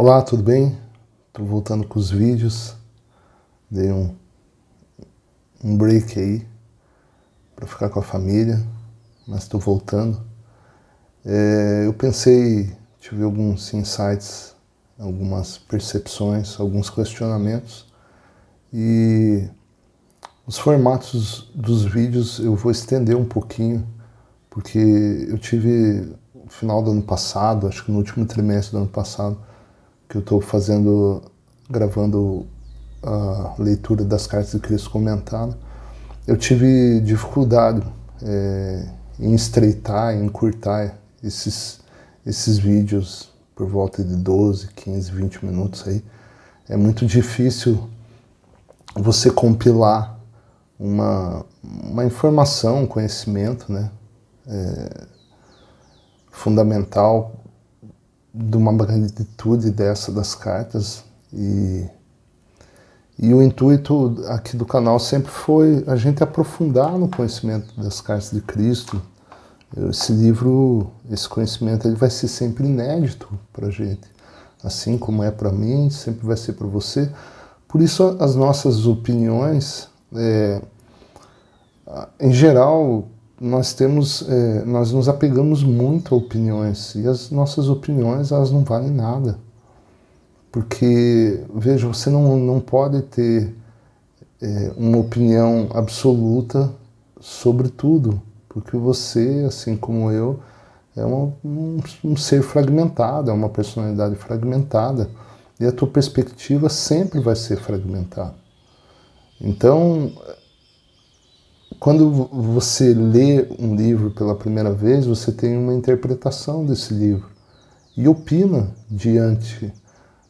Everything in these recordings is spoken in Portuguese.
Olá, tudo bem? Tô voltando com os vídeos. Dei um break aí para ficar com a família, mas estou voltando. Eu pensei, tive alguns insights, algumas percepções, alguns questionamentos e os formatos dos vídeos eu vou estender um pouquinho, porque eu tive no final do ano passado, acho que no último trimestre do ano passado, que eu estou gravando a leitura das cartas de Cristo comentada, eu tive dificuldade em estreitar, em encurtar esses vídeos por volta de 12, 15, 20 minutos aí. É muito difícil você compilar uma informação, um conhecimento, né, fundamental de uma magnitude dessa das cartas. E o intuito aqui do canal sempre foi a gente aprofundar no conhecimento das cartas de Cristo. Esse livro, esse conhecimento, ele vai ser sempre inédito para a gente. Assim como é para mim, sempre vai ser para você. Por isso as nossas opiniões, em geral, nós nos apegamos muito a opiniões. E as nossas opiniões, elas não valem nada. Porque, veja, você não pode ter uma opinião absoluta sobre tudo, porque você, assim como eu, é um ser fragmentado, é uma personalidade fragmentada, e a tua perspectiva sempre vai ser fragmentada. Então, quando você lê um livro pela primeira vez, você tem uma interpretação desse livro e opina diante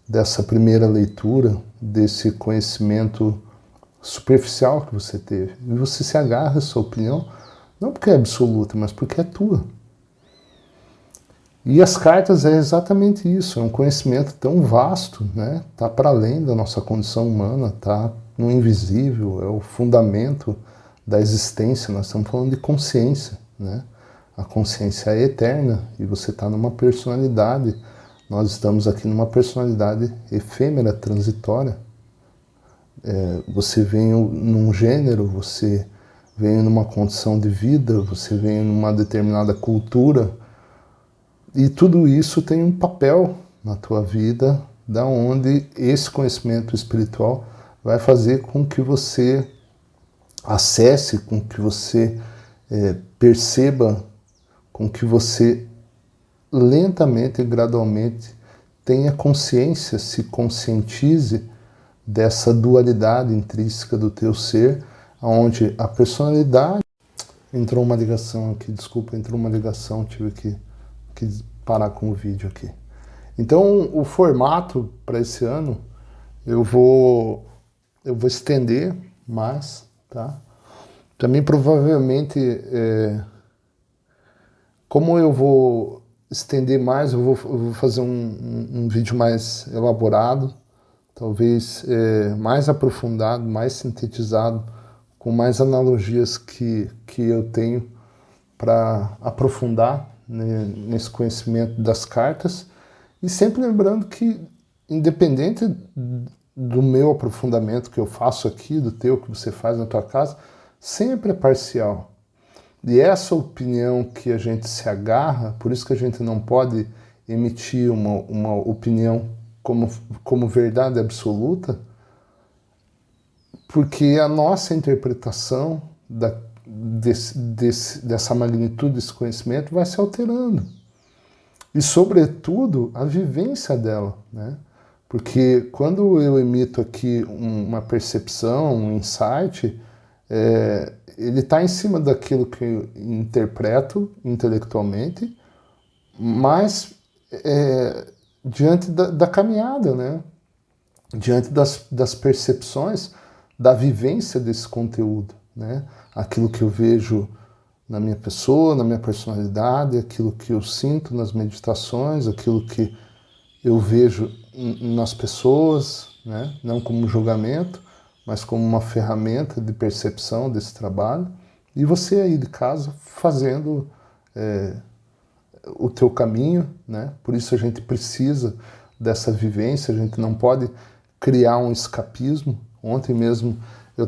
dessa primeira leitura, desse conhecimento superficial que você teve. E você se agarra a essa opinião, não porque é absoluta, mas porque é tua. E as cartas é exatamente isso, é um conhecimento tão vasto, né? Tá para além da nossa condição humana, tá no invisível, é o fundamento da existência. Nós estamos falando de consciência, né? A consciência é eterna e você está numa personalidade. Nós estamos aqui numa personalidade efêmera, transitória. Você vem num gênero, você vem numa condição de vida, você vem numa determinada cultura, e tudo isso tem um papel na tua vida, da onde esse conhecimento espiritual vai fazer com que você acesse, com que você perceba, com que você lentamente e gradualmente tenha consciência, se conscientize dessa dualidade intrínseca do teu ser, onde a personalidade... Entrou uma ligação aqui, desculpa, entrou uma ligação, tive que parar com o vídeo aqui. Então, o formato para esse ano, eu vou estender mais, tá? Também provavelmente, como eu vou estender mais, eu vou fazer um vídeo mais elaborado, talvez mais aprofundado, mais sintetizado, com mais analogias que eu tenho para aprofundar, né, nesse conhecimento das cartas. E sempre lembrando que, independente do meu aprofundamento que eu faço aqui, do teu que você faz na tua casa, sempre é parcial. E essa opinião que a gente se agarra, por isso que a gente não pode emitir uma opinião como verdade absoluta, porque a nossa interpretação dessa magnitude desse conhecimento vai se alterando. E, sobretudo, a vivência dela, né? Porque quando eu emito aqui uma percepção, um insight, ele está em cima daquilo que eu interpreto intelectualmente, mas diante da caminhada, né? Diante das percepções, da vivência desse conteúdo, né? Aquilo que eu vejo na minha pessoa, na minha personalidade, aquilo que eu sinto nas meditações, aquilo que eu vejo nas pessoas, né? Não como um julgamento, mas como uma ferramenta de percepção desse trabalho. E você aí de casa fazendo o teu caminho, né? Por isso a gente precisa dessa vivência, a gente não pode criar um escapismo. Ontem mesmo eu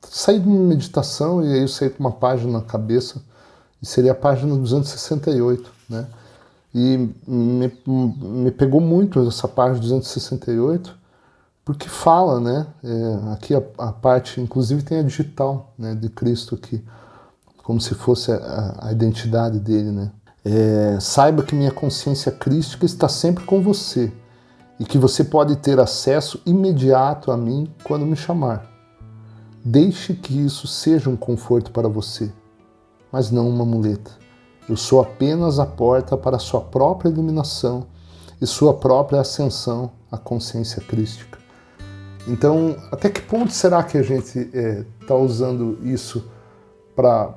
saí de uma meditação e aí eu saí com uma página na cabeça, e seria a página 268, né? E me pegou muito essa página 268, porque fala, né? Aqui a parte, inclusive tem a digital, né, de Cristo aqui, como se fosse a identidade dele, né? Saiba que minha consciência crística está sempre com você e que você pode ter acesso imediato a mim quando me chamar. Deixe que isso seja um conforto para você, mas não uma muleta. Eu sou apenas a porta para a sua própria iluminação e sua própria ascensão à consciência crística. Então, até que ponto será que a gente está usando isso para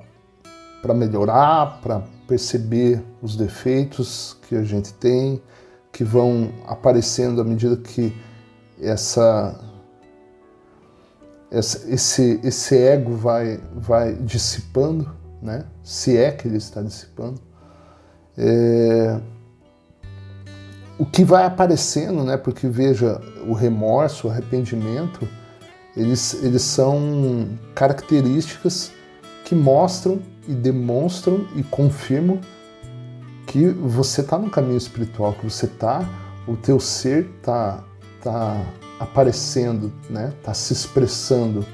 melhorar, para perceber os defeitos que a gente tem, que vão aparecendo à medida que esse ego vai dissipando, né? Se é que ele está dissipando. O que vai aparecendo, né? Porque veja, o remorso, o arrependimento, eles são características que mostram e demonstram e confirmam que você está no caminho espiritual, que o teu ser tá aparecendo, né? Tá se expressando.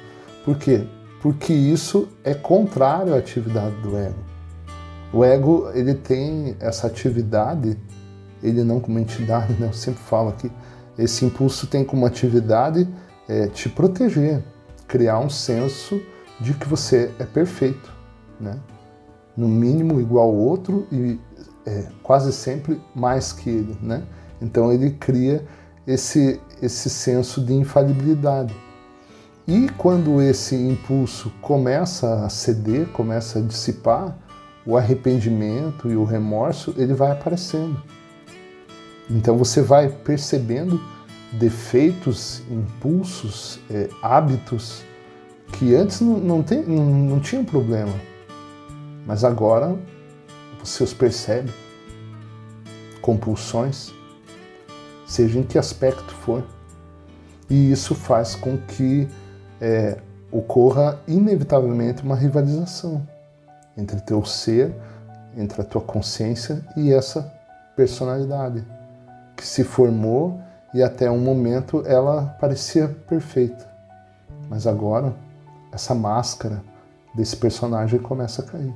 Por quê? Porque isso é contrário à atividade do ego. O ego, ele tem essa atividade, ele não como entidade, né? Eu sempre falo aqui, esse impulso tem como atividade te proteger, criar um senso de que você é perfeito, né? No mínimo igual ao outro e quase sempre mais que ele, né? Então ele cria esse senso de infalibilidade. E quando esse impulso começa a ceder, começa a dissipar, o arrependimento e o remorso, ele vai aparecendo. Então você vai percebendo defeitos, impulsos, hábitos que antes não tinham problema, mas agora você os percebe, compulsões, seja em que aspecto for. E isso faz com que ocorra inevitavelmente uma rivalização entre teu ser, entre a tua consciência e essa personalidade que se formou e até um momento ela parecia perfeita. Mas agora essa máscara desse personagem começa a cair.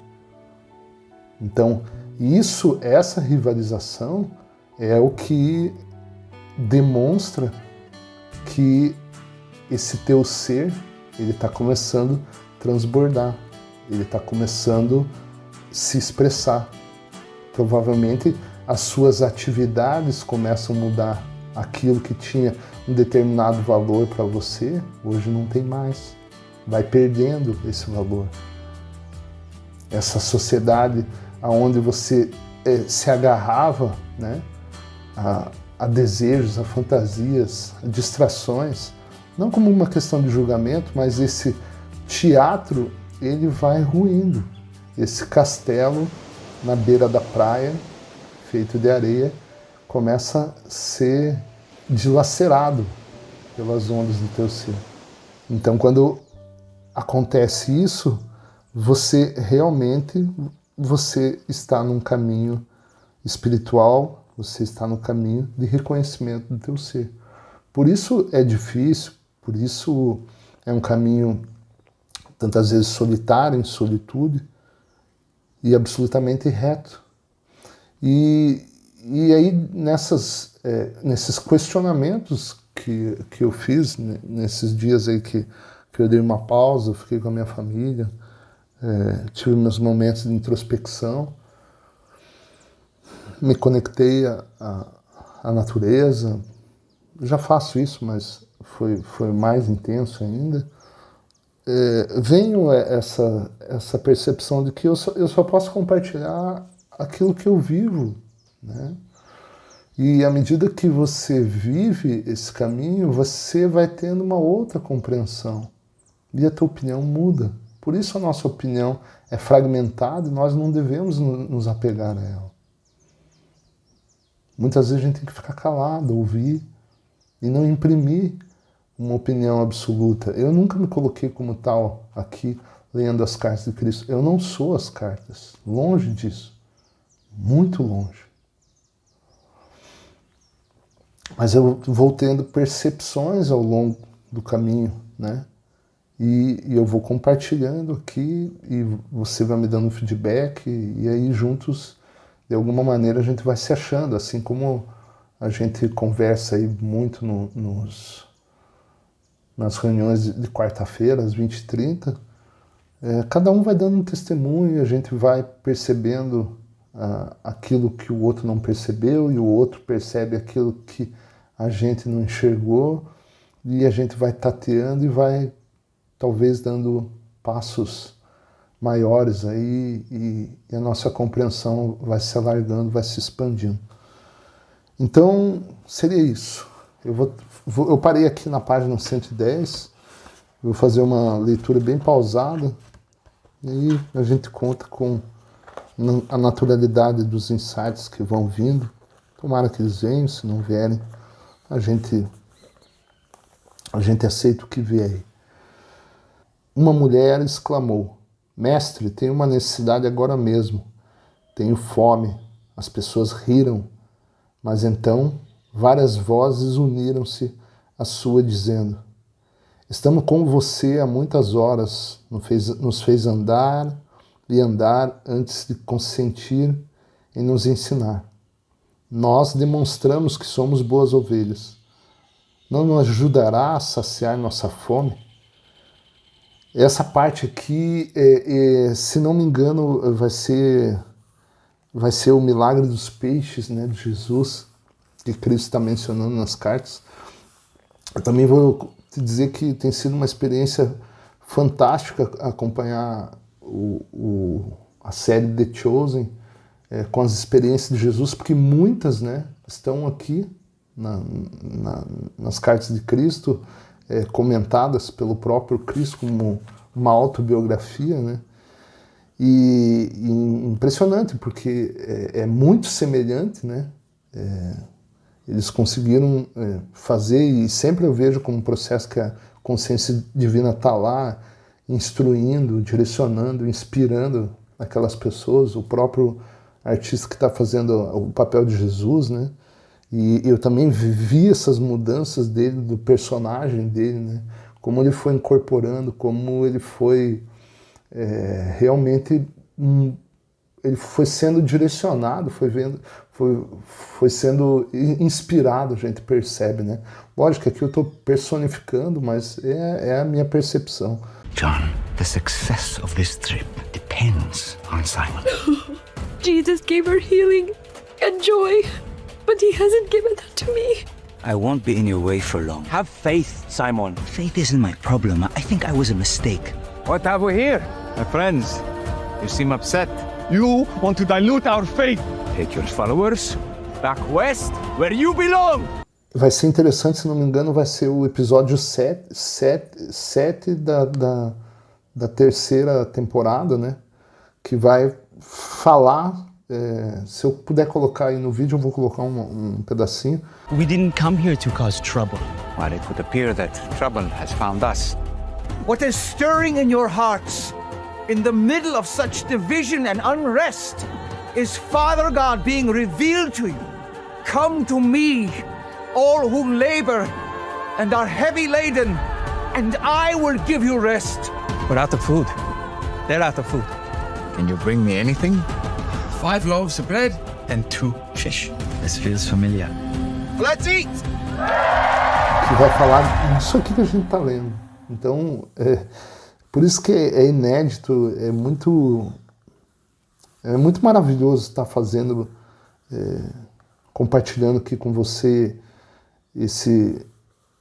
Então, essa rivalização é o que demonstra que esse teu ser, ele está começando a transbordar, ele está começando a se expressar. Provavelmente as suas atividades começam a mudar. Aquilo que tinha um determinado valor para você, hoje não tem mais. Vai perdendo esse valor. Essa sociedade onde você se agarrava, né, a desejos, a fantasias, a distrações, não como uma questão de julgamento, mas esse teatro, ele vai ruindo. Esse castelo na beira da praia, feito de areia, começa a ser dilacerado pelas ondas do teu ser. Então, quando acontece isso, você está num caminho espiritual, você está no caminho de reconhecimento do teu ser. Por isso é difícil, por isso é um caminho tantas vezes solitário, em solitude, e absolutamente reto. E aí nesses questionamentos que eu fiz, nesses dias aí que eu dei uma pausa, fiquei com a minha família, tive meus momentos de introspecção, me conectei à natureza. Já faço isso, mas foi mais intenso ainda. Venho essa percepção de que eu só posso compartilhar aquilo que eu vivo, né? E à medida que você vive esse caminho, você vai tendo uma outra compreensão e a tua opinião muda. Por isso a nossa opinião é fragmentada e nós não devemos nos apegar a ela. Muitas vezes a gente tem que ficar calado, ouvir e não imprimir uma opinião absoluta. Eu nunca me coloquei como tal aqui, lendo as cartas de Cristo. Eu não sou as cartas, longe disso, muito longe. Mas eu vou tendo percepções ao longo do caminho, né? E eu vou compartilhando aqui e você vai me dando feedback e aí juntos, de alguma maneira, a gente vai se achando, assim como a gente conversa aí muito nas reuniões de quarta-feira, às 20h30, cada um vai dando um testemunho e a gente vai percebendo aquilo que o outro não percebeu e o outro percebe aquilo que a gente não enxergou e a gente vai tateando e vai talvez dando passos maiores aí e a nossa compreensão vai se alargando, vai se expandindo. Então, seria isso. Eu parei aqui na página 110, vou fazer uma leitura bem pausada e aí a gente conta com a naturalidade dos insights que vão vindo. Tomara que eles venham, se não vierem, a gente aceita o que vier aí. Uma mulher exclamou: Mestre, tenho uma necessidade agora mesmo. Tenho fome. As pessoas riram. Mas então várias vozes uniram-se à sua, dizendo: Estamos com você há muitas horas. Nos fez andar e andar antes de consentir em nos ensinar. Nós demonstramos que somos boas ovelhas. Não nos ajudará a saciar nossa fome? Essa parte aqui, se não me engano, vai ser o milagre dos peixes, né, de Jesus, que Cristo está mencionando nas cartas. Eu também vou te dizer que tem sido uma experiência fantástica acompanhar a série The Chosen com as experiências de Jesus, porque muitas, né, estão aqui nas cartas de Cristo, comentadas pelo próprio Cristo como uma autobiografia, né? E impressionante, porque é muito semelhante, né? Eles conseguiram fazer, e sempre eu vejo como um processo que a consciência divina está lá, instruindo, direcionando, inspirando aquelas pessoas, o próprio artista que está fazendo o papel de Jesus, né? E eu também vivi essas mudanças dele, do personagem dele, né? Como ele foi incorporando, como ele foi realmente ele foi sendo direcionado, foi sendo inspirado, a gente percebe, né? Lógico que aqui eu estou personificando, mas é a minha percepção. John, the success of this trip depends on Simon. Jesus gave her healing and joy, but he hasn't given that to me. I won't be in your way for long. Have faith, Simon. Faith isn't my problem. I think I was a mistake. What have we here? My friends, you seem upset. You want to dilute our faith. Take your followers back west, where you belong. Vai ser interessante, se não me engano, vai ser o episódio 7 da terceira temporada, né? Que vai falar, se eu puder colocar aí no vídeo, eu vou colocar um pedacinho. We didn't come here to cause trouble. Well, it would appear that trouble has found us. What is stirring in your hearts, in the middle of such division and unrest, is Father God being revealed to you. Come to me, all who labor and are heavy laden, and I will give you rest. We're out of food. They're out of food. Can you bring me anything? 5 loaves of bread and 2 fish. This feels familiar. Let's eat! Que vai falar disso aqui que a gente está lendo. Então, por isso que é inédito, é muito maravilhoso estar fazendo, compartilhando aqui com você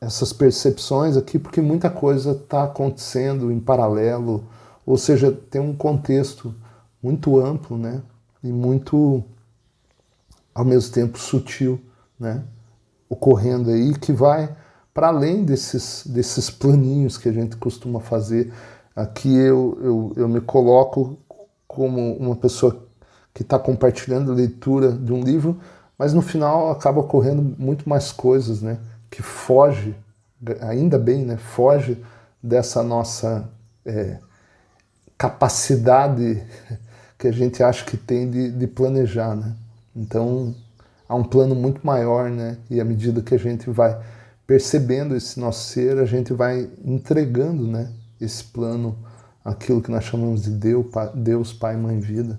essas percepções aqui, porque muita coisa está acontecendo em paralelo, ou seja, tem um contexto muito amplo, né, e muito, ao mesmo tempo, sutil, né, ocorrendo aí, que vai para além desses planinhos que a gente costuma fazer. Aqui eu me coloco como uma pessoa que está compartilhando a leitura de um livro, Mas no final acaba ocorrendo muito mais coisas, né? Que foge, ainda bem, né? Foge dessa nossa capacidade que a gente acha que tem de planejar, né? Então há um plano muito maior, né? E à medida que a gente vai percebendo esse nosso ser, a gente vai entregando, né? Esse plano, aquilo que nós chamamos de Deus, Pai, Mãe, Vida,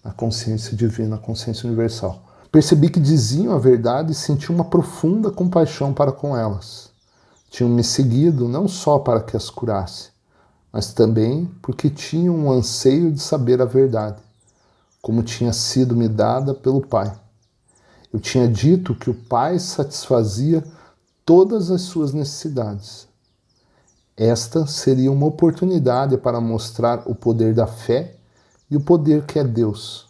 a consciência divina, a consciência universal. Percebi que diziam a verdade e senti uma profunda compaixão para com elas. Tinham me seguido não só para que as curasse, mas também porque tinham um anseio de saber a verdade, como tinha sido me dada pelo Pai. Eu tinha dito que o Pai satisfazia todas as suas necessidades. Esta seria uma oportunidade para mostrar o poder da fé e o poder que é Deus.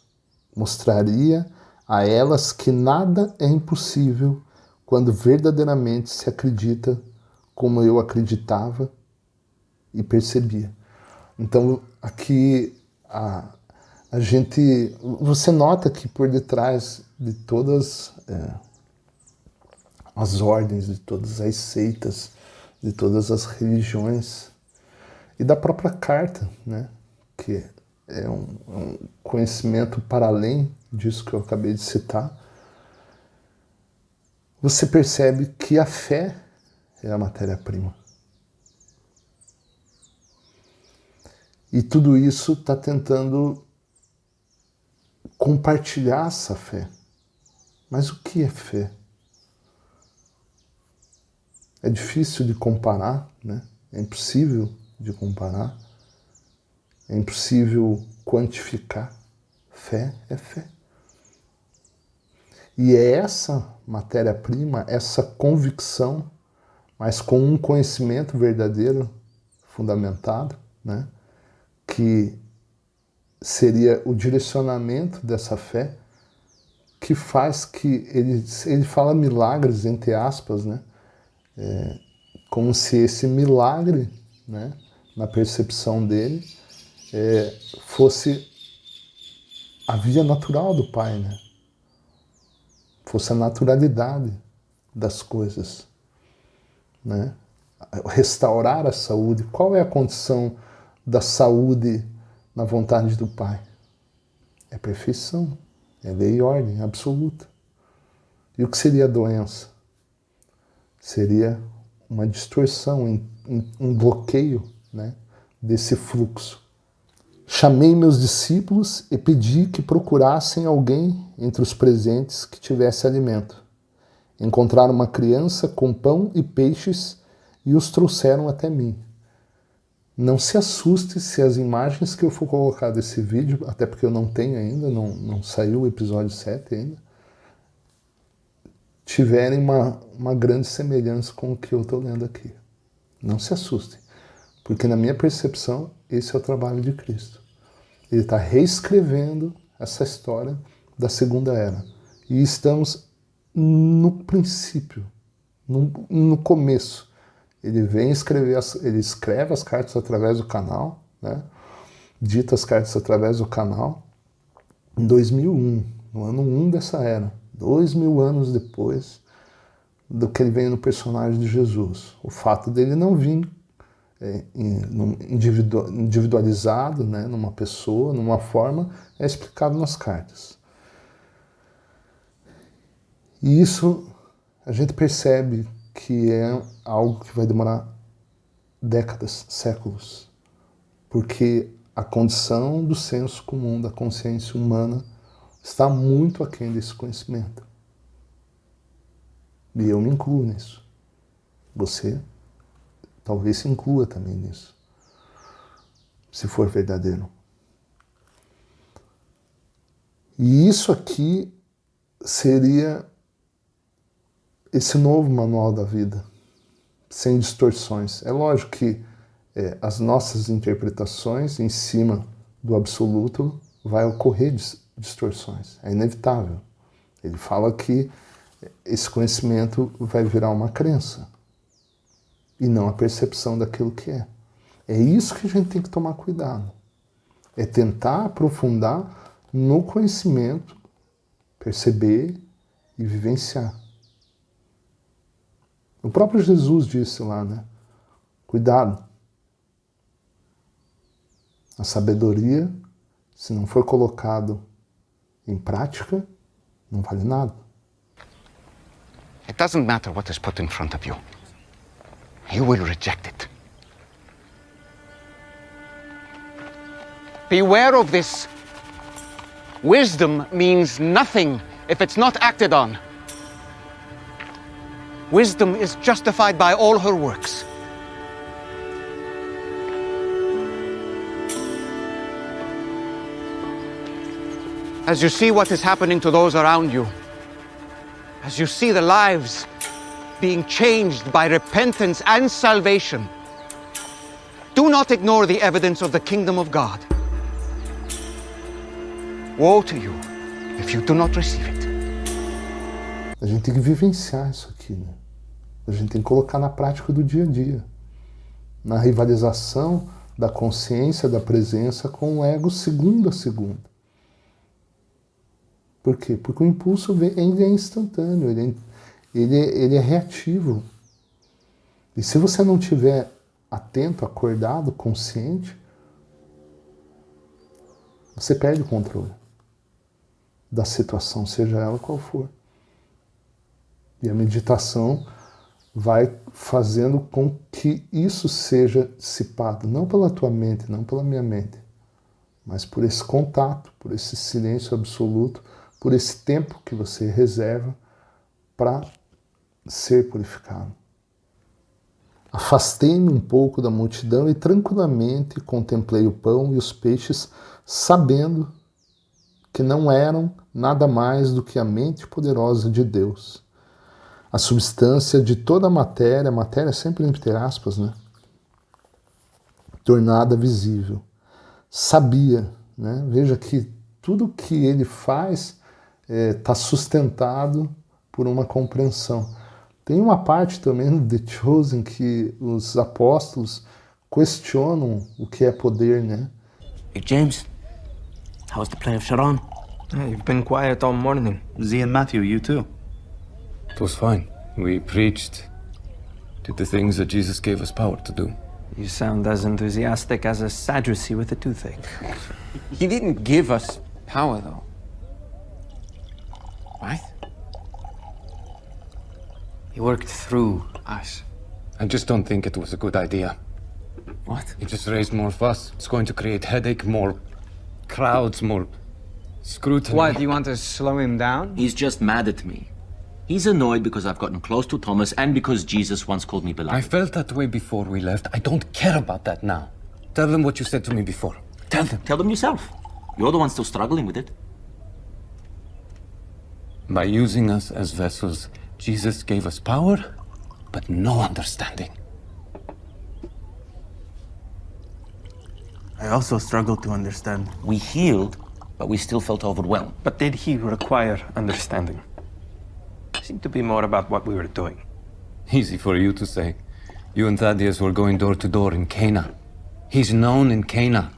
Mostraria a elas que nada é impossível quando verdadeiramente se acredita como eu acreditava e percebia. Então aqui a gente, você nota que por detrás de todas as ordens, de todas as seitas, de todas as religiões e da própria carta, né, que é um conhecimento para além disso que eu acabei de citar, você percebe que a fé é a matéria-prima. E tudo isso está tentando compartilhar essa fé. Mas o que é fé? É difícil de comparar, né? É impossível de comparar. É impossível quantificar. Fé é fé. E é essa matéria-prima, essa convicção, mas com um conhecimento verdadeiro, fundamentado, né? Que seria o direcionamento dessa fé, que faz que ele fala milagres, entre aspas, né? Como se esse milagre, né, na percepção dele, fosse a via natural do Pai, né? Fosse a naturalidade das coisas, né? Restaurar a saúde. Qual é a condição da saúde na vontade do Pai? É perfeição, é lei e ordem absoluta. E o que seria a doença? Seria uma distorção, um bloqueio, né, desse fluxo. Chamei meus discípulos e pedi que procurassem alguém entre os presentes que tivesse alimento. Encontraram uma criança com pão e peixes e os trouxeram até mim. Não se assuste se as imagens que eu for colocar desse vídeo, até porque eu não tenho ainda, não saiu o episódio 7 ainda, tiverem uma grande semelhança com o que eu estou lendo aqui. Não se assustem, porque na minha percepção, esse é o trabalho de Cristo. Ele está reescrevendo essa história da Segunda Era. E estamos no princípio, no começo. Ele vem escrever, ele escreve as cartas através do canal, né? Dita as cartas através do canal, em 2001, no ano 1 dessa era, 2000 anos depois do que ele veio no personagem de Jesus. O fato dele não vir individualizado, né, numa pessoa, numa forma, é explicado nas cartas. E isso a gente percebe que é algo que vai demorar décadas, séculos, porque a condição do senso comum, da consciência humana, está muito aquém desse conhecimento. E eu me incluo nisso. Você talvez se inclua também nisso, se for verdadeiro. E isso aqui seria esse novo manual da vida, sem distorções. É lógico que as nossas interpretações em cima do absoluto vai ocorrer distorções, é inevitável. Ele fala que esse conhecimento vai virar uma crença e não a percepção daquilo que é. É isso que a gente tem que tomar cuidado. É tentar aprofundar no conhecimento, perceber e vivenciar. O próprio Jesus disse lá, né? Cuidado. A sabedoria, se não for colocado em prática, não vale nada. It doesn't matter what is put in front of you. You will reject it. Beware of this. Wisdom means nothing if it's not acted on. Wisdom is justified by all her works. As you see what is happening to those around you, as you see the lives being changed by repentance and salvation, do not ignore the evidence of the kingdom of God. Woe to you if you do not receive it. A gente tem que vivenciar isso aqui, né? A gente tem que colocar na prática do dia a dia. Na rivalização da consciência, da presença com o ego segundo a segundo. Por quê? Porque o impulso ele é instantâneo, ele é reativo. E se você não estiver atento, acordado, consciente, você perde o controle da situação, seja ela qual for. E a meditação vai fazendo com que isso seja dissipado, não pela tua mente, não pela minha mente, mas por esse contato, por esse silêncio absoluto, por esse tempo que você reserva para ser purificado. Afastei-me um pouco da multidão e tranquilamente contemplei o pão e os peixes, sabendo que não eram nada mais do que a mente poderosa de Deus. A substância de toda a matéria sempre entre aspas, né? Tornada visível. Sabia, né? Veja que tudo que ele faz está sustentado por uma compreensão. Tem uma parte também no The Chosen que os apóstolos questionam o que é poder, né? Hey, James, how was the play of Sharon? You've been quiet all morning. Z and Matthew, you too. It was fine. We preached, did the things that Jesus gave us power to do. You sound as enthusiastic as a Sadducee with a toothache. He didn't give us power, though. Right? He worked through us. I just don't think it was a good idea. What? It just raised more fuss. It's going to create headache, more crowds, more scrutiny. What, do you want to slow him down? He's just mad at me. He's annoyed because I've gotten close to Thomas and because Jesus once called me beloved. I felt that way before we left. I don't care about that now. Tell them what you said to me before. Tell them. Tell them yourself. You're the one still struggling with it. By using us as vessels, Jesus gave us power, but no understanding. I also struggled to understand. We healed, but we still felt overwhelmed. But did he require understanding? It seemed to be more about what we were doing. Easy for you to say. You and Thaddeus were going door to door in Cana. He's known in Cana.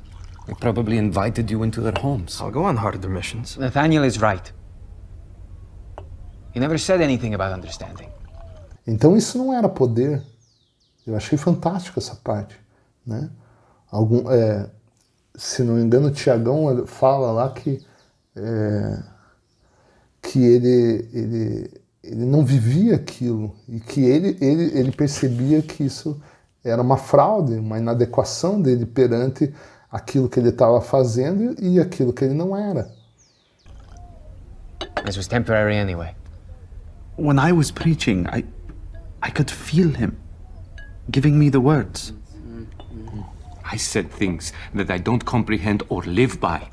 They probably invited you into their homes. I'll go on harder missions. Nathaniel is right. He never said anything about understanding. Então isso não era poder. Eu achei fantástico essa parte, né? Se não me engano, Tiagão fala lá que ele não vivia aquilo e que ele percebia que isso era uma fraude, uma inadequação dele perante aquilo que ele estava fazendo e aquilo que ele não era. This was temporary anyway. When I was preaching, I could feel him giving me the words. I said things that I don't comprehend or live by.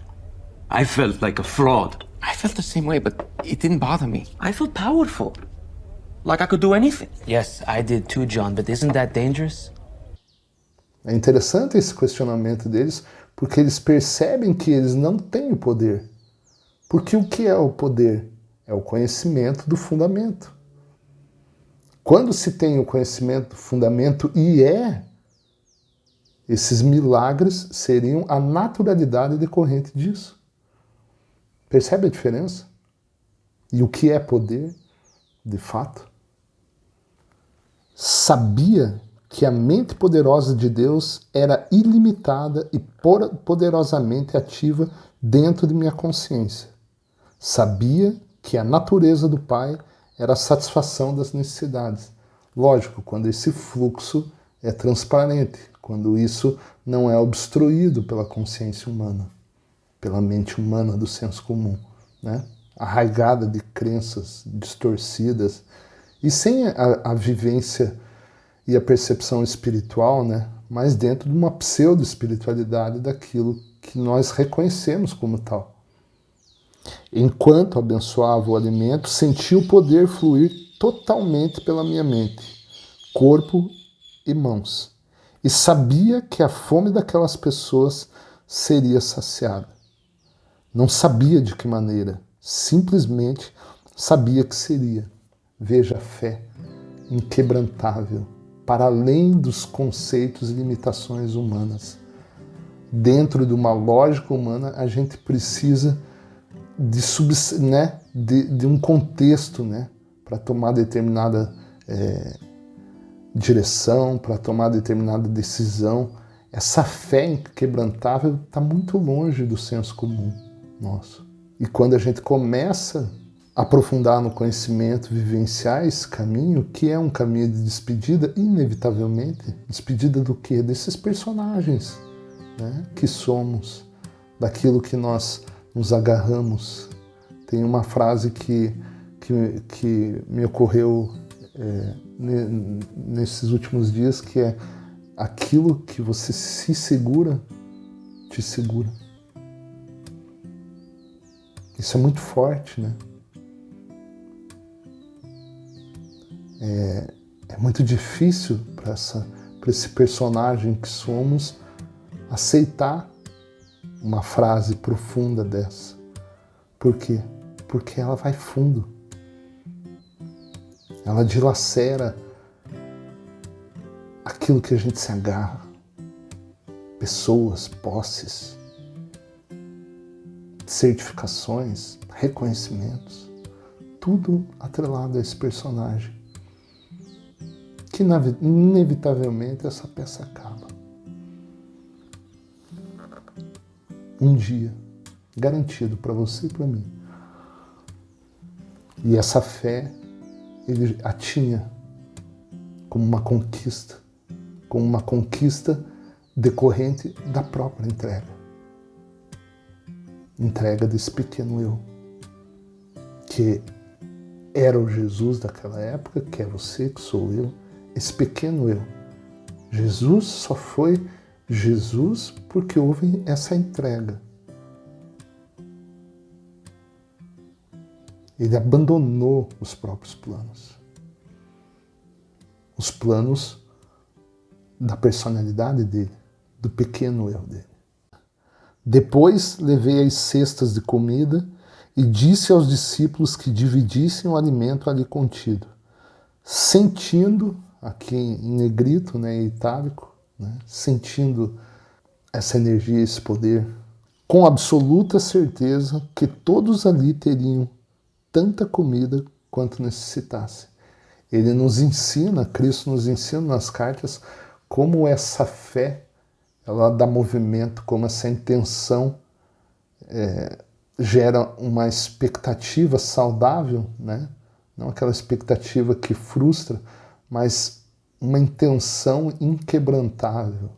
I felt like a fraud. I felt the same way, but it didn't bother me. I felt powerful. Like I could do anything. Yes, I did too, John, but isn't that dangerous? É interessante esse questionamento deles, porque eles percebem que eles não têm o poder. Porque o que é o poder? É o conhecimento do fundamento. Quando se tem o conhecimento do fundamento esses milagres seriam a naturalidade decorrente disso. Percebe a diferença? E o que é poder, de fato? Sabia que a mente poderosa de Deus era ilimitada e poderosamente ativa dentro de minha consciência. Sabia que a natureza do Pai era a satisfação das necessidades. Lógico, quando esse fluxo é transparente, quando isso não é obstruído pela consciência humana, pela mente humana do senso comum, né? Arraigada de crenças distorcidas e sem a vivência e a percepção espiritual, né? Mas dentro de uma pseudo-espiritualidade daquilo que nós reconhecemos como tal. Enquanto abençoava o alimento, senti o poder fluir totalmente pela minha mente, corpo e mãos. E sabia que a fome daquelas pessoas seria saciada. Não sabia de que maneira, simplesmente sabia que seria. Veja a fé inquebrantável, para além dos conceitos e limitações humanas. Dentro de uma lógica humana, a gente precisa de um contexto, né, para tomar determinada direção, para tomar determinada decisão. Essa fé inquebrantável está muito longe do senso comum nosso. E quando a gente começa a aprofundar no conhecimento, vivenciar esse caminho, que é um caminho de despedida, inevitavelmente, despedida do quê? Desses personagens, né, que somos, daquilo que nós nos agarramos. Tem uma frase que me ocorreu nesses últimos dias, que é: aquilo que você se segura, te segura. Isso é muito forte, né? É muito difícil para esse personagem que somos aceitar uma frase profunda dessa. Por quê? Porque ela vai fundo. Ela dilacera aquilo que a gente se agarra. Pessoas, posses, certificações, reconhecimentos. Tudo atrelado a esse personagem. Que inevitavelmente essa peça acaba. Um dia, garantido para você e para mim. E essa fé, ele a tinha como uma conquista decorrente da própria entrega. Entrega desse pequeno eu, que era o Jesus daquela época, que é você, que sou eu, esse pequeno eu. Jesus só foi Jesus porque houve essa entrega. Ele abandonou os próprios planos. Os planos da personalidade dele, do pequeno eu dele. Depois levei as cestas de comida e disse aos discípulos que dividissem o alimento ali contido, sentindo, aqui em negrito, né, em itálico, né, sentindo essa energia, esse poder, com absoluta certeza que todos ali teriam tanta comida quanto necessitassem. Ele nos ensina, Cristo nos ensina nas cartas, como essa fé, ela dá movimento, como essa intenção gera uma expectativa saudável, né? Não aquela expectativa que frustra, mas uma intenção inquebrantável.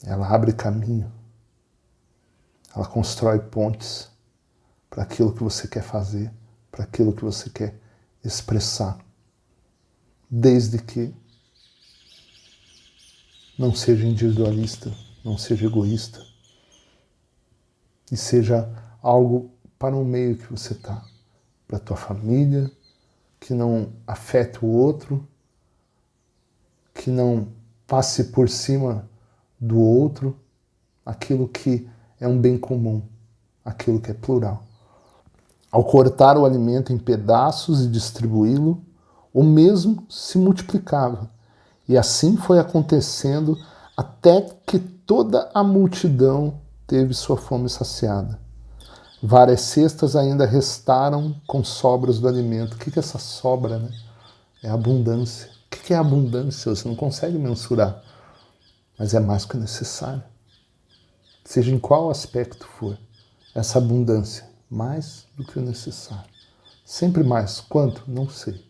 Ela abre caminho, ela constrói pontes para aquilo que você quer fazer, para aquilo que você quer expressar, desde que não seja individualista, não seja egoísta, e seja algo para o meio que você está, para a tua família, que não afete o outro, que não passe por cima do outro, aquilo que é um bem comum, aquilo que é plural. Ao cortar o alimento em pedaços e distribuí-lo, o mesmo se multiplicava. E assim foi acontecendo até que toda a multidão teve sua fome saciada. Várias cestas ainda restaram com sobras do alimento. O que é essa sobra, né? É abundância. O que é abundância? Você não consegue mensurar, mas é mais que necessário. Seja em qual aspecto for, essa abundância, mais do que o necessário. Sempre mais. Quanto? Não sei.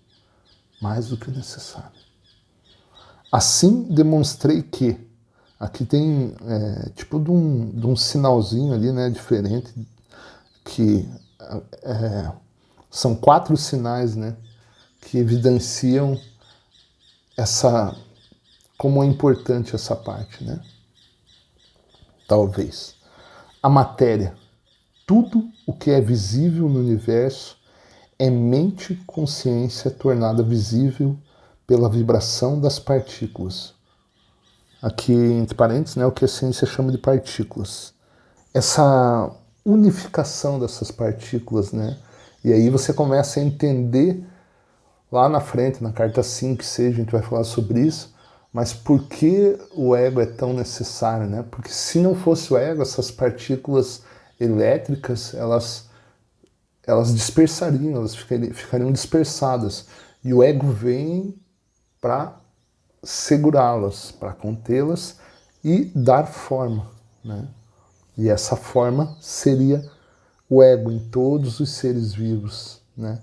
Mais do que o necessário. Assim demonstrei que, aqui tem tipo de um sinalzinho ali, né, diferente, que são 4 sinais, né, que evidenciam como é importante essa parte, né? Talvez. A matéria. Tudo o que é visível no universo é mente consciência tornada visível pela vibração das partículas. Aqui, entre parênteses, né, o que a ciência chama de partículas. Essa unificação dessas partículas, né? E aí você começa a entender lá na frente, na carta 5, que seja, a gente vai falar sobre isso, mas por que o ego é tão necessário, né? Porque se não fosse o ego, essas partículas elétricas, elas dispersariam, elas ficariam dispersadas. E o ego vem para segurá-las, para contê-las e dar forma, né? E essa forma seria o ego em todos os seres vivos, né?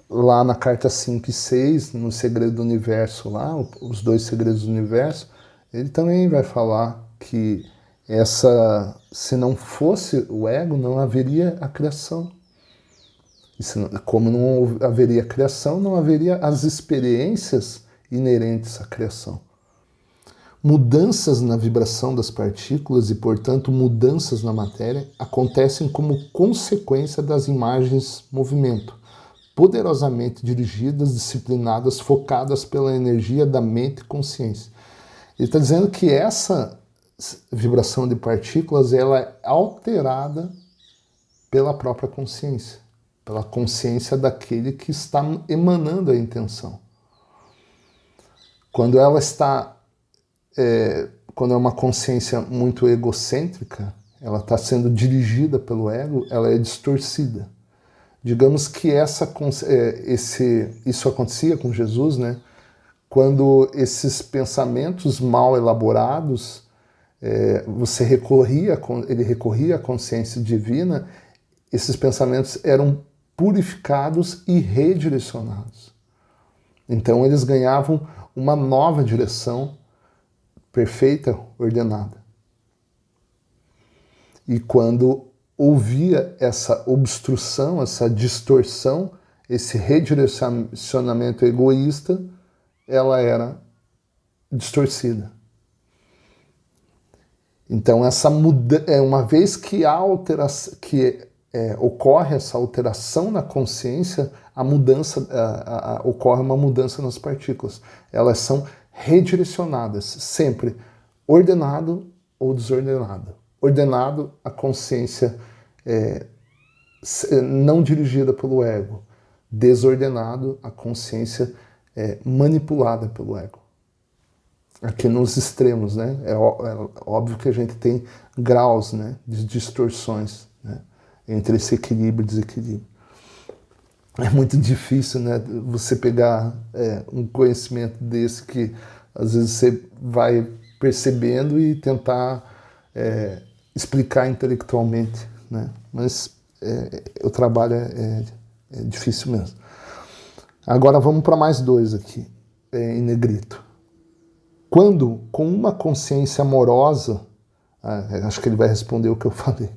Lá na carta 5 e 6, no Segredo do Universo, lá, os 2 segredos do universo, ele também vai falar que se não fosse o ego, não haveria a criação. Como não haveria a criação, não haveria as experiências inerentes à criação. Mudanças na vibração das partículas e, portanto, mudanças na matéria acontecem como consequência das imagens movimento, poderosamente dirigidas, disciplinadas, focadas pela energia da mente e consciência. Ele está dizendo que essa vibração de partículas ela é alterada pela própria consciência, pela consciência daquele que está emanando a intenção. Quando ela está quando é uma consciência muito egocêntrica, ela está sendo dirigida pelo ego, ela é distorcida. Digamos que isso acontecia com Jesus, né? Quando esses pensamentos mal elaborados, ele recorria à consciência divina, esses pensamentos eram purificados e redirecionados. Então eles ganhavam uma nova direção perfeita, ordenada. E quando ouvia essa obstrução, essa distorção, esse redirecionamento egoísta, ela era distorcida. Então, uma vez que ocorre essa alteração na consciência, ocorre uma mudança nas partículas. Elas são redirecionadas, sempre ordenado ou desordenado. Ordenado, a consciência não dirigida pelo ego. Desordenado, a consciência manipulada pelo ego. Aqui nos extremos, né? É óbvio que a gente tem graus, né, de distorções, né, entre esse equilíbrio e desequilíbrio. É muito difícil, né, você pegar um conhecimento desse que às vezes você vai percebendo e tentar explicar intelectualmente, né? Mas o trabalho é difícil mesmo. Agora vamos para mais 2 aqui, em negrito. Quando, com uma consciência amorosa, acho que ele vai responder o que eu falei.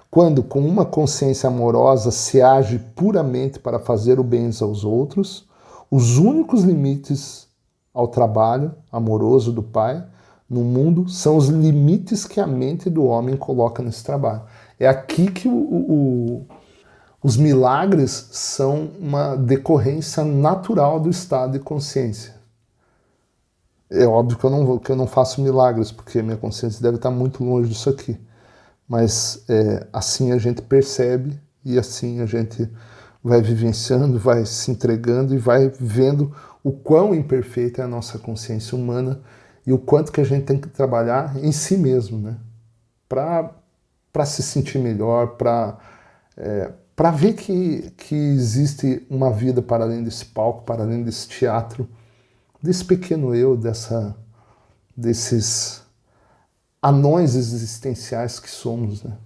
Quando, com uma consciência amorosa, se age puramente para fazer o bem aos outros, os únicos limites ao trabalho amoroso do Pai no mundo são os limites que a mente do homem coloca nesse trabalho. É aqui que os milagres são uma decorrência natural do estado de consciência. É óbvio que eu não faço milagres, porque minha consciência deve estar muito longe disso aqui. Mas assim a gente percebe e assim a gente vai vivenciando, vai se entregando e vai vendo o quão imperfeita é a nossa consciência humana e o quanto que a gente tem que trabalhar em si mesmo, né? Para se sentir melhor, para para ver que existe uma vida para além desse palco, para além desse teatro, desse pequeno eu, desses anões existenciais que somos, né?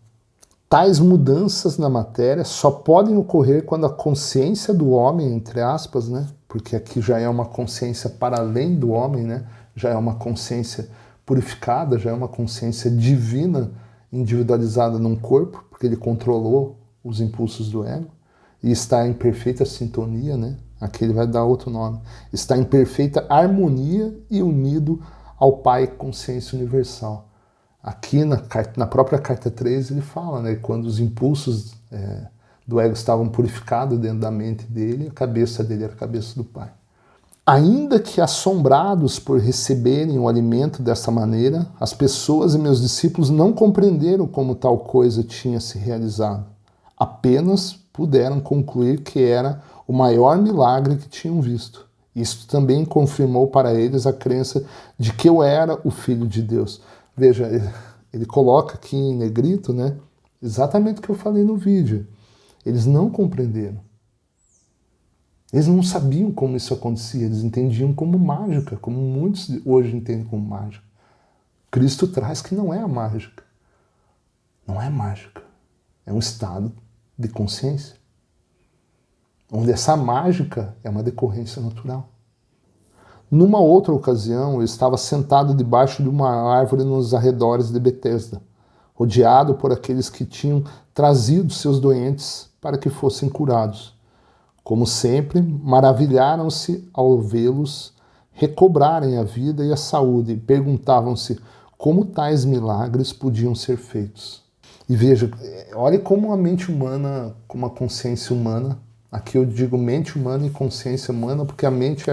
Tais mudanças na matéria só podem ocorrer quando a consciência do homem, entre aspas, né? Porque aqui já é uma consciência para além do homem, né? Já é uma consciência purificada, já é uma consciência divina, individualizada num corpo, porque ele controlou os impulsos do ego e está em perfeita sintonia, né? Aqui ele vai dar outro nome. Está em perfeita harmonia e unido ao Pai Consciência Universal. Aqui na própria carta 3 ele fala, né, quando os impulsos do ego estavam purificados dentro da mente dele, a cabeça dele era a cabeça do Pai. Ainda que assombrados por receberem o alimento dessa maneira, as pessoas e meus discípulos não compreenderam como tal coisa tinha se realizado. Apenas puderam concluir que era o maior milagre que tinham visto. Isso também confirmou para eles a crença de que eu era o Filho de Deus. Veja, ele coloca aqui em negrito, né, exatamente o que eu falei no vídeo. Eles não compreenderam. Eles não sabiam como isso acontecia, eles entendiam como mágica, como muitos hoje entendem como mágica. Cristo traz que não é a mágica. Não é mágica. É um estado de consciência, onde essa mágica é uma decorrência natural. Numa outra ocasião, eu estava sentado debaixo de uma árvore nos arredores de Betesda, rodeado por aqueles que tinham trazido seus doentes para que fossem curados. Como sempre, maravilharam-se ao vê-los recobrarem a vida e a saúde e perguntavam-se como tais milagres podiam ser feitos. E veja, olhe como a mente humana, como a consciência humana, aqui eu digo mente humana e consciência humana, porque a mente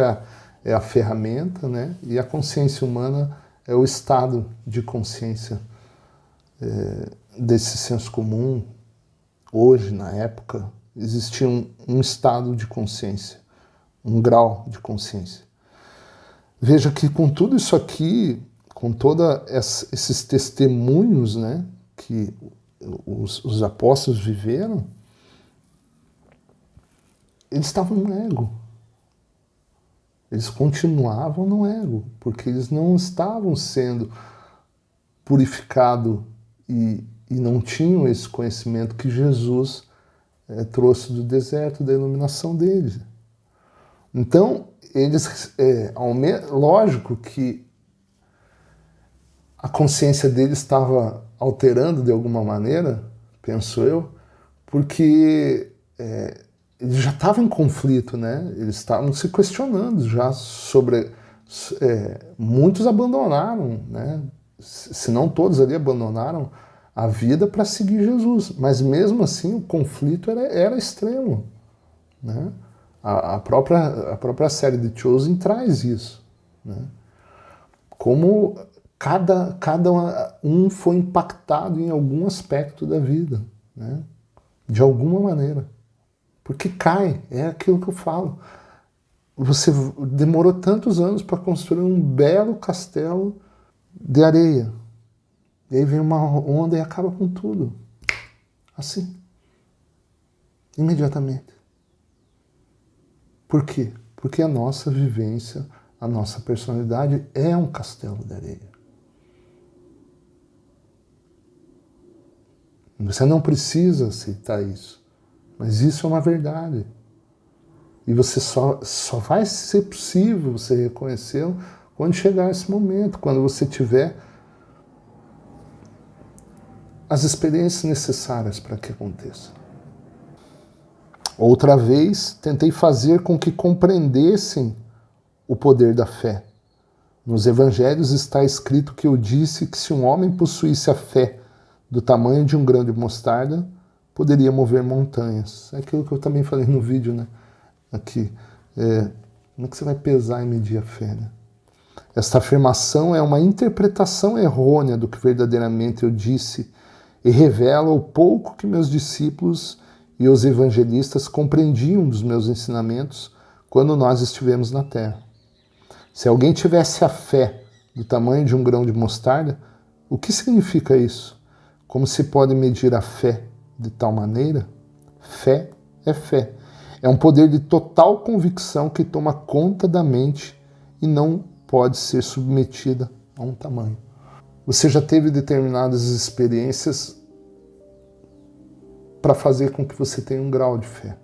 é a ferramenta, né? E a consciência humana é o estado de consciência desse senso comum. Hoje, na época, existia um estado de consciência, um grau de consciência. Veja que com tudo isso aqui, com todos esses testemunhos, né, que os apóstolos viveram, eles estavam no ego. Eles continuavam no ego, porque eles não estavam sendo purificados e não tinham esse conhecimento que Jesus trouxe do deserto, da iluminação deles. Então, eles, lógico que a consciência deles estava alterando de alguma maneira, penso eu, porque eles já estavam em conflito, né? Eles estavam se questionando já sobre... muitos abandonaram, né? Se não todos ali abandonaram a vida para seguir Jesus, mas mesmo assim o conflito era extremo, né? A própria série de Chosen traz isso, né? Como cada um foi impactado em algum aspecto da vida, né? De alguma maneira. Porque cai, é aquilo que eu falo. Você demorou tantos anos para construir um belo castelo de areia. E aí vem uma onda e acaba com tudo. Assim. Imediatamente. Por quê? Porque a nossa vivência, a nossa personalidade é um castelo de areia. Você não precisa aceitar isso. Mas isso é uma verdade. E você só vai ser possível você reconhecê-lo quando chegar esse momento, quando você tiver as experiências necessárias para que aconteça. Outra vez, tentei fazer com que compreendessem o poder da fé. Nos evangelhos está escrito que eu disse que se um homem possuísse a fé do tamanho de um grão de mostarda, poderia mover montanhas. É aquilo que eu também falei no vídeo, né? Aqui. Como é que você vai pesar e medir a fé, né? Esta afirmação é uma interpretação errônea do que verdadeiramente eu disse e revela o pouco que meus discípulos e os evangelistas compreendiam dos meus ensinamentos quando nós estivemos na Terra. Se alguém tivesse a fé do tamanho de um grão de mostarda, o que significa isso? Como se pode medir a fé de tal maneira? Fé é fé. É um poder de total convicção que toma conta da mente e não pode ser submetida a um tamanho. Você já teve determinadas experiências para fazer com que você tenha um grau de fé.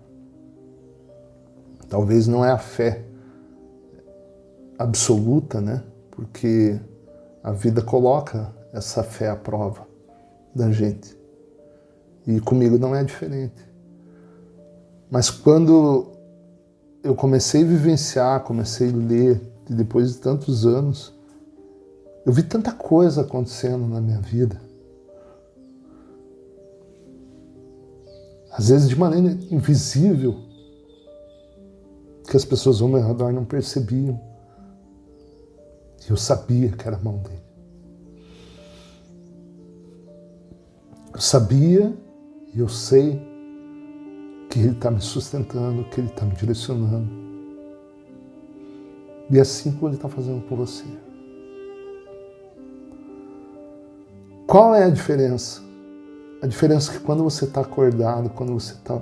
Talvez não é a fé absoluta, né? Porque a vida coloca essa fé à prova da gente. E comigo não é diferente. Mas quando eu comecei a vivenciar, comecei a ler, e depois de tantos anos, eu vi tanta coisa acontecendo na minha vida. Às vezes de maneira invisível, que as pessoas ao meu redor não percebiam. E eu sabia que era a mão dele. Eu sabia e eu sei que ele está me sustentando, que ele está me direcionando. E é assim como ele está fazendo com você. Qual é a diferença? A diferença é que quando você está acordado, quando você está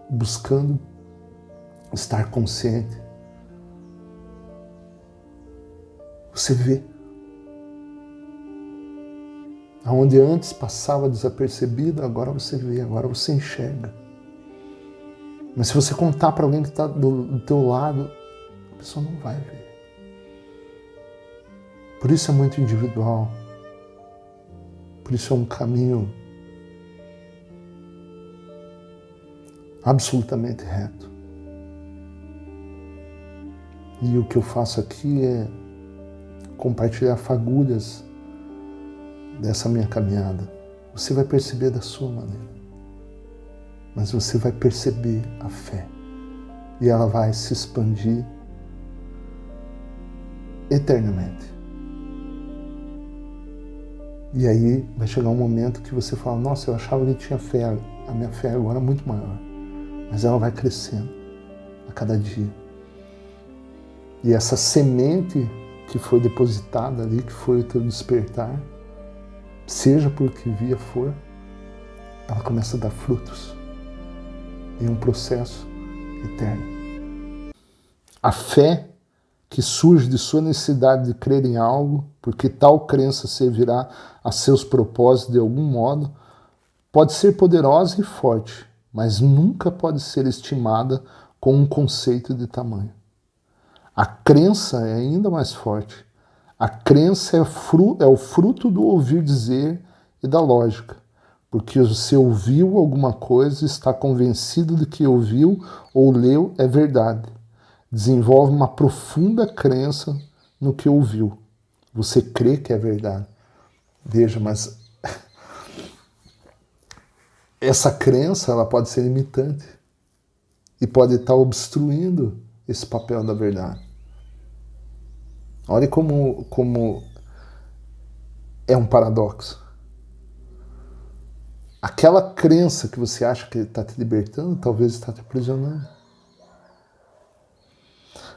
buscando estar consciente, você vê. Aonde antes passava desapercebido, agora você vê, agora você enxerga. Mas se você contar para alguém que está do teu lado, a pessoa não vai ver. Por isso é muito individual. Por isso é um caminho absolutamente reto. E o que eu faço aqui é compartilhar fagulhas dessa minha caminhada. Você vai perceber da sua maneira. Mas você vai perceber a fé. E ela vai se expandir eternamente. E aí vai chegar um momento que você fala, nossa, eu achava que tinha fé, a minha fé agora é muito maior. Mas ela vai crescendo a cada dia. E essa semente que foi depositada ali, que foi o teu despertar, seja por que via for, ela começa a dar frutos em um processo eterno. A fé que surge de sua necessidade de crer em algo, porque tal crença servirá a seus propósitos de algum modo, pode ser poderosa e forte, mas nunca pode ser estimada com um conceito de tamanho. A crença é ainda mais forte. A crença é o fruto do ouvir dizer e da lógica, porque você ouviu alguma coisa e está convencido de que ouviu ou leu é verdade. Desenvolve uma profunda crença no que ouviu. Você crê que é verdade. Veja, mas essa crença ela pode ser limitante e pode estar obstruindo esse papel da verdade. Olha como é um paradoxo. Aquela crença que você acha que está te libertando, talvez está te aprisionando.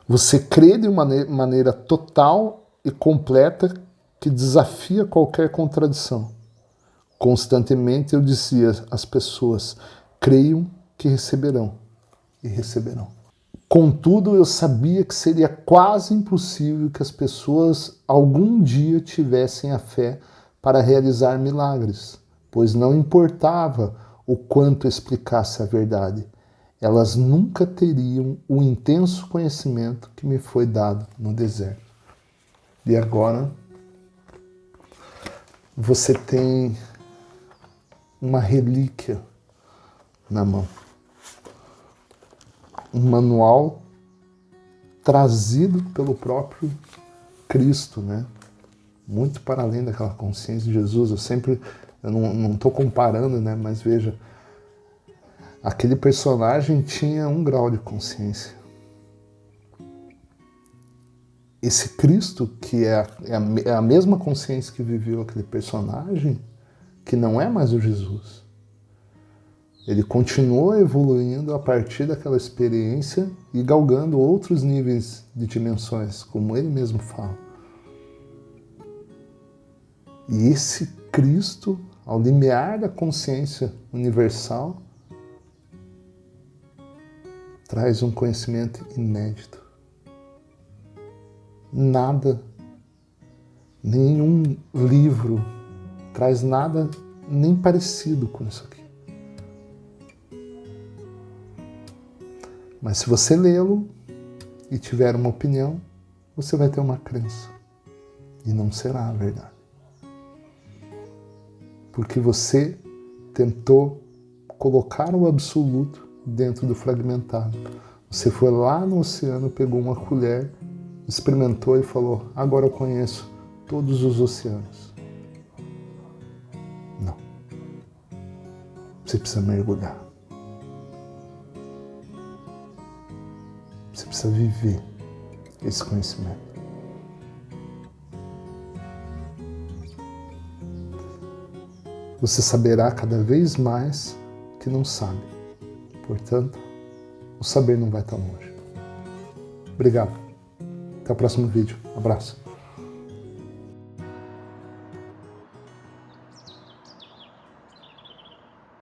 Você crê de uma maneira total e completa que desafia qualquer contradição. Constantemente eu dizia às pessoas, creiam que receberão, e receberão. Contudo, eu sabia que seria quase impossível que as pessoas algum dia tivessem a fé para realizar milagres, pois não importava o quanto explicasse a verdade. Elas nunca teriam o intenso conhecimento que me foi dado no deserto. E agora, você tem uma relíquia na mão. Um manual trazido pelo próprio Cristo, né? Muito para além daquela consciência de Jesus. Eu não estou comparando, né? Mas veja, aquele personagem tinha um grau de consciência. Esse Cristo, que é a mesma consciência que viveu aquele personagem, que não é mais o Jesus. Ele continua evoluindo a partir daquela experiência e galgando outros níveis de dimensões, como ele mesmo fala. E esse Cristo, ao limiar da consciência universal, traz um conhecimento inédito. Nada, nenhum livro traz nada nem parecido com isso aqui. Mas se você lê-lo e tiver uma opinião, você vai ter uma crença. E não será a verdade. Porque você tentou colocar o absoluto dentro do fragmentado. Você foi lá no oceano, pegou uma colher, experimentou e falou: agora eu conheço todos os oceanos. Não. Você precisa mergulhar. Você precisa viver esse conhecimento. Você saberá cada vez mais que não sabe. Portanto, o saber não vai tão longe. Obrigado. Até o próximo vídeo. Abraço.